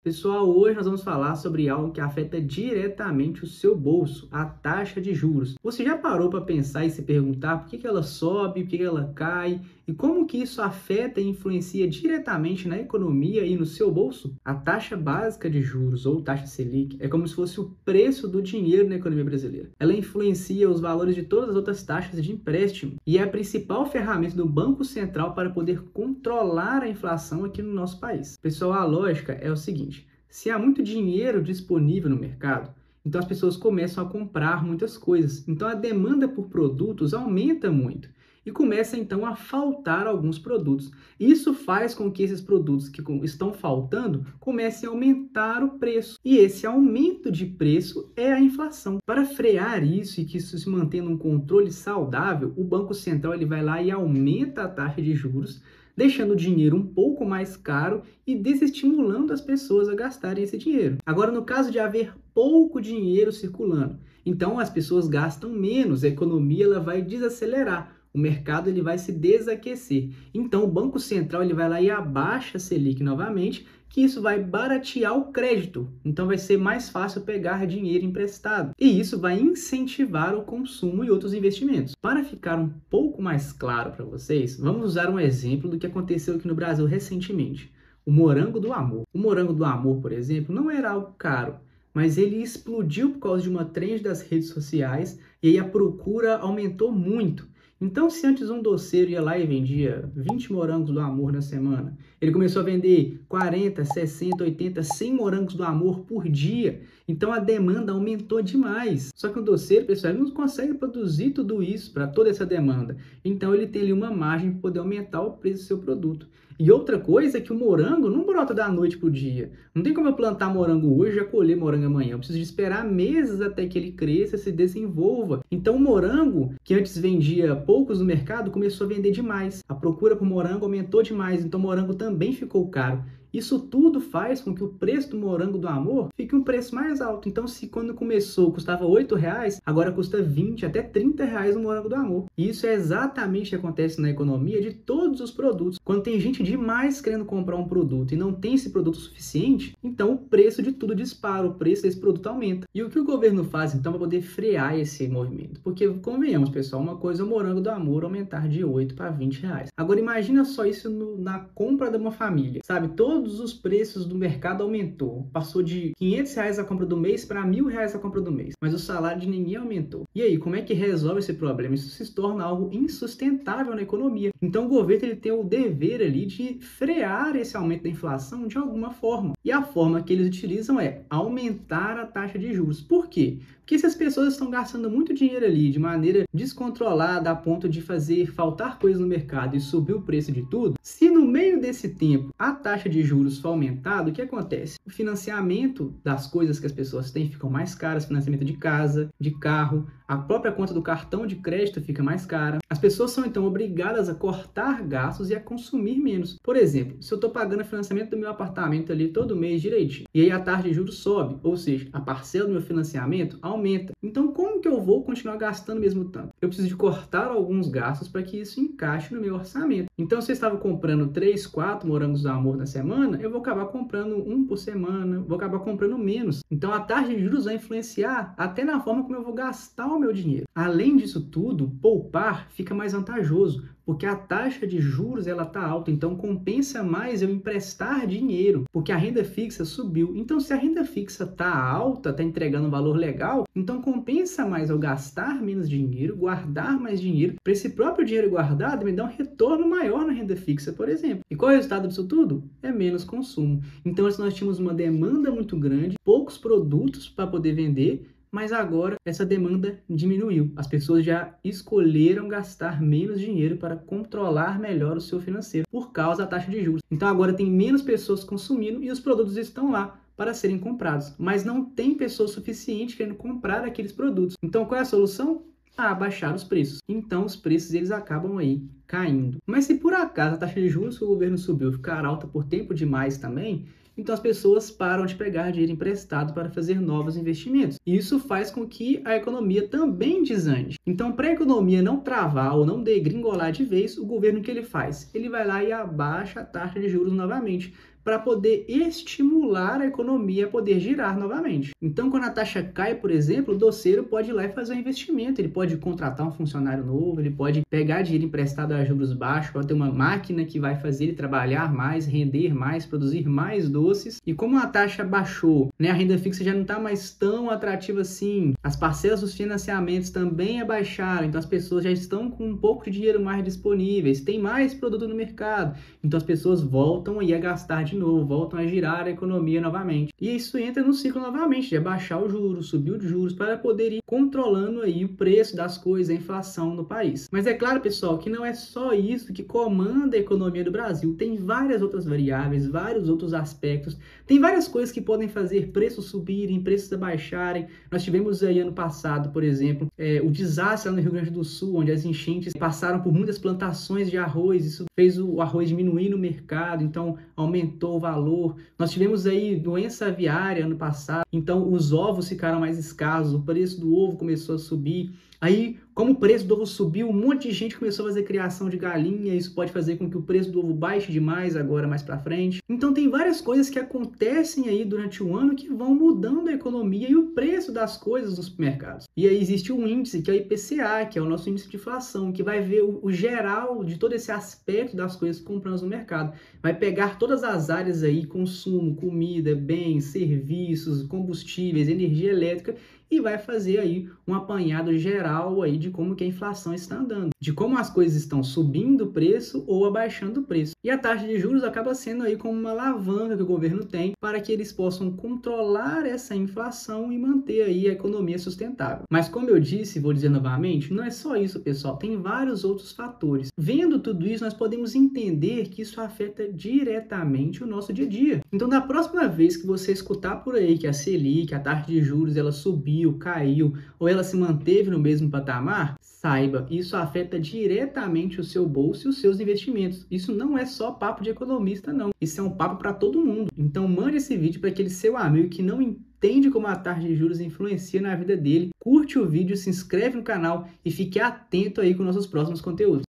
Pessoal, hoje nós vamos falar sobre algo que afeta diretamente o seu bolso, a taxa de juros. Você já parou para pensar e se perguntar por que ela sobe, por que ela cai e como que isso afeta e influencia diretamente na economia e no seu bolso? A taxa básica de juros, ou taxa Selic, é como se fosse o preço do dinheiro na economia brasileira. Ela influencia os valores de todas as outras taxas de empréstimo e é a principal ferramenta do Banco Central para poder controlar a inflação aqui no nosso país. Pessoal, a lógica é o seguinte: se há muito dinheiro disponível no mercado, então as pessoas começam a comprar muitas coisas. Então a demanda por produtos aumenta muito e começa então a faltar alguns produtos. Isso faz com que esses produtos que estão faltando comecem a aumentar o preço. E esse aumento de preço é a inflação. Para frear isso e que isso se mantenha num controle saudável, o Banco Central ele vai lá e aumenta a taxa de juros, deixando o dinheiro um pouco mais caro e desestimulando as pessoas a gastarem esse dinheiro. Agora, no caso de haver pouco dinheiro circulando, então as pessoas gastam menos, a economia ela vai desacelerar, o mercado ele vai se desaquecer. Então o Banco Central ele vai lá e abaixa a Selic novamente, que isso vai baratear o crédito. Então vai ser mais fácil pegar dinheiro emprestado. E isso vai incentivar o consumo e outros investimentos. Para ficar um pouco mais claro para vocês, vamos usar um exemplo do que aconteceu aqui no Brasil recentemente. O morango do amor. O morango do amor, por exemplo, não era algo caro, mas ele explodiu por causa de uma trend das redes sociais e aí a procura aumentou muito. Então, se antes um doceiro ia lá e vendia 20 morangos do amor na semana, ele começou a vender 40, 60, 80, 100 morangos do amor por dia. Então, a demanda aumentou demais. Só que o doceiro, pessoal, ele não consegue produzir tudo isso para toda essa demanda. Então, ele tem ali uma margem para poder aumentar o preço do seu produto. E outra coisa é que o morango não brota da noite para o dia. Não tem como eu plantar morango hoje e já colher morango amanhã. Eu preciso de esperar meses até que ele cresça, se desenvolva. Então o morango, que antes vendia poucos no mercado, começou a vender demais. A procura por morango aumentou demais, então o morango também ficou caro. Isso tudo faz com que o preço do morango do amor fique um preço mais alto. Então, se quando começou custava R$8, agora custa 20, até R$30 o morango do amor. E isso é exatamente o que acontece na economia de todos os produtos. Quando tem gente demais querendo comprar um produto e não tem esse produto suficiente, então o preço de tudo dispara, o preço desse produto aumenta. E o que o governo faz, então, para poder frear esse movimento? Porque, convenhamos, pessoal, uma coisa é o morango do amor aumentar de 8 para R$20. Agora, imagina só isso na compra de uma família, sabe? Todos os preços do mercado aumentou. Passou de R$500 a compra do mês para R$1.000 a compra do mês. Mas o salário de ninguém aumentou. E aí, como é que resolve esse problema? Isso se torna algo insustentável na economia. Então o governo ele tem o dever ali de frear esse aumento da inflação de alguma forma. E a forma que eles utilizam é aumentar a taxa de juros. Por quê? Porque se as pessoas estão gastando muito dinheiro ali de maneira descontrolada a ponto de fazer faltar coisas no mercado e subir o preço de tudo, se no meio desse tempo a taxa de juros for aumentada, o que acontece? O financiamento das coisas que as pessoas têm ficam mais caras, financiamento de casa, de carro, a própria conta do cartão de crédito fica mais cara. As pessoas são então obrigadas a cortar gastos e a consumir menos. Por exemplo, se eu estou pagando o financiamento do meu apartamento ali todo mês direitinho, e aí a taxa de juros sobe, ou seja, a parcela do meu financiamento aumenta. Então, como que eu vou continuar gastando mesmo tanto? Eu preciso de cortar alguns gastos para que isso encaixe no meu orçamento. Então, se eu estava comprando 3, 4 morangos do amor na semana, eu vou acabar comprando um por semana, vou acabar comprando menos. Então, a taxa de juros vai influenciar até na forma como eu vou gastar o meu dinheiro. Além disso tudo, poupar fica mais vantajoso, porque a taxa de juros ela está alta, então compensa mais eu emprestar dinheiro, porque a renda fixa subiu. Então, se a renda fixa está alta, está entregando um valor legal, então compensa mais eu gastar menos dinheiro, guardar mais dinheiro, para esse próprio dinheiro guardado me dar um retorno maior na renda fixa, por exemplo. E qual é o resultado disso tudo? É menos consumo. Então, nós tínhamos uma demanda muito grande, poucos produtos para poder vender, mas agora essa demanda diminuiu. As pessoas já escolheram gastar menos dinheiro para controlar melhor o seu financeiro por causa da taxa de juros. Então agora tem menos pessoas consumindo e os produtos estão lá para serem comprados, mas não tem pessoa suficiente querendo comprar aqueles produtos. Então qual é a solução? Abaixar os preços. Então os preços eles acabam aí caindo. Mas se por acaso a taxa de juros que o governo subiu ficar alta por tempo demais também, então as pessoas param de pegar dinheiro emprestado para fazer novos investimentos. E isso faz com que a economia também desande. Então, para a economia não travar ou não degringolar de vez, o governo o que ele faz? Ele vai lá e abaixa a taxa de juros novamente, para poder estimular a economia a poder girar novamente. Então, quando a taxa cai, por exemplo, o doceiro pode ir lá e fazer um investimento, ele pode contratar um funcionário novo, ele pode pegar dinheiro emprestado a juros baixos para ter uma máquina que vai fazer ele trabalhar mais, render mais, produzir mais doces. E como a taxa baixou, né, a renda fixa já não está mais tão atrativa assim, as parcelas dos financiamentos também abaixaram, então as pessoas já estão com um pouco de dinheiro mais disponíveis, tem mais produto no mercado, então as pessoas voltam aí a gastar de novo, voltam a girar a economia novamente. E isso entra no ciclo novamente, de abaixar o juros, subir os juros, para poder ir controlando aí o preço das coisas, a inflação no país. Mas é claro, pessoal, que não é só isso que comanda a economia do Brasil, tem várias outras variáveis, vários outros aspectos, tem várias coisas que podem fazer preços subirem, preços abaixarem. Nós tivemos aí ano passado, por exemplo, o desastre lá no Rio Grande do Sul, onde as enchentes passaram por muitas plantações de arroz, isso fez o arroz diminuir no mercado, então aumentou o valor. Nós tivemos aí doença aviária ano passado, então os ovos ficaram mais escassos, o preço do ovo começou a subir. Aí, como o preço do ovo subiu, um monte de gente começou a fazer criação de galinha, isso pode fazer com que o preço do ovo baixe demais agora mais para frente. Então tem várias coisas que acontecem aí durante o ano que vão mudando a economia e o preço das coisas nos supermercados. E aí existe um índice que é o IPCA, que é o nosso índice de inflação, que vai ver o geral de todo esse aspecto das coisas que compramos no mercado. Vai pegar todas as áreas aí, consumo, comida, bens, serviços, combustíveis, energia elétrica, e vai fazer aí um apanhado geral aí de como que a inflação está andando, de como as coisas estão subindo o preço ou abaixando o preço. E a taxa de juros acaba sendo aí como uma alavanca que o governo tem para que eles possam controlar essa inflação e manter aí a economia sustentável. Mas como eu disse, vou dizer novamente, não é só isso, pessoal, tem vários outros fatores. Vendo tudo isso, nós podemos entender que isso afeta diretamente o nosso dia a dia. Então, da próxima vez que você escutar por aí que a Selic, a taxa de juros, ela subiu, caiu ou ela se manteve no mesmo patamar, saiba, isso afeta diretamente o seu bolso e os seus investimentos. Isso não é só papo de economista, não. Isso é um papo para todo mundo. Então mande esse vídeo para aquele seu amigo que não entende como a taxa de juros influencia na vida dele. Curte o vídeo, se inscreve no canal e fique atento aí com nossos próximos conteúdos.